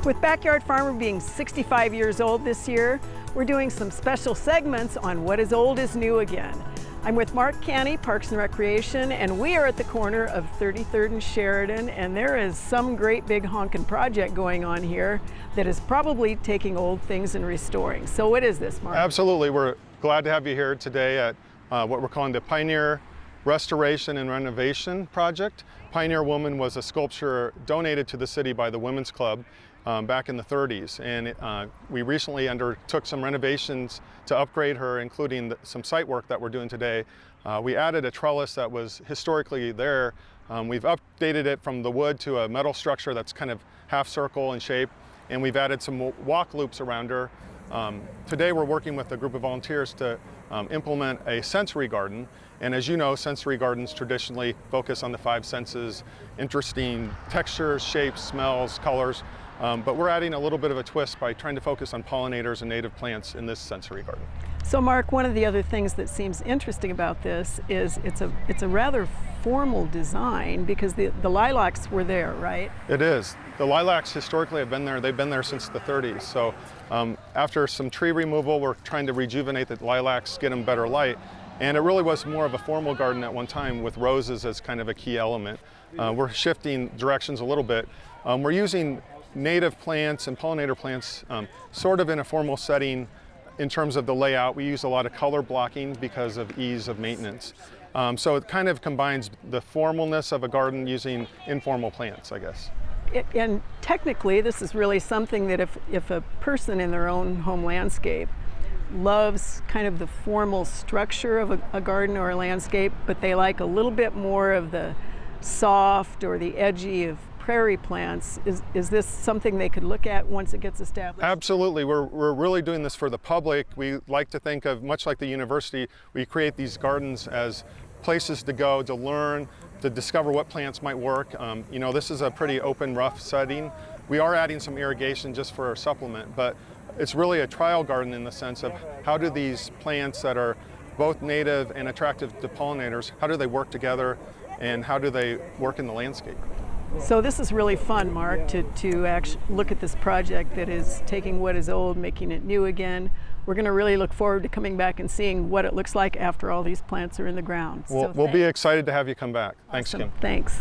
With Backyard Farmer being 65 years old this year, we're doing some special segments on what is old is new again. I'm with Mark Canney, Parks and Recreation, and we are at the corner of 33rd and Sheridan, and there is some great big honkin' project going on here that is probably taking old things and restoring. So what is this, Mark? Absolutely. We're glad to have you here today at what we're calling the Pioneer Restoration and Renovation Project. Pioneer Woman was a sculpture donated to the city by the Women's Club back in the 30s, and we recently undertook some renovations to upgrade her, including some site work that we're doing today. We added a trellis that was historically there. We've updated it from the wood to a metal structure that's kind of half circle in shape, and we've added some walk loops around her. Today we're working with a group of volunteers to implement a sensory garden. And as you know, sensory gardens traditionally focus on the 5 senses, interesting textures, shapes, smells, colors. But we're adding a little bit of a twist by trying to focus on pollinators and native plants in this sensory garden. So Mark, one of the other things that seems interesting about this is it's a rather formal design, because the lilacs were there, right? It is. The lilacs historically have been there. They've been there since the 30s. So after some tree removal, we're trying to rejuvenate the lilacs, get them better light. And it really was more of a formal garden at one time with roses as kind of a key element. We're shifting directions a little bit. We're using native plants and pollinator plants sort of in a formal setting in terms of the layout. We use a lot of color blocking because of ease of maintenance. So it kind of combines the formalness of a garden using informal plants, I guess. And technically, this is really something that if a person in their own home landscape loves kind of the formal structure of a garden or a landscape, but they like a little bit more of the soft or the edgy of prairie plants, is this something they could look at once it gets established? Absolutely. We're really doing this for the public. We like to think of, much like the university, we create these gardens as places to go, to learn, to discover what plants might work. You know, this is a pretty open, rough setting. We are adding some irrigation just for a supplement, but it's really a trial garden in the sense of how do these plants that are both native and attractive to pollinators, how do they work together and how do they work in the landscape? So this is really fun, Mark, to actually look at this project that is taking what is old, making it new again. We're going to really look forward to coming back and seeing what it looks like after all these plants are in the ground. We'll be excited to have you come back. Thanks, Awesome. Kim. Thanks.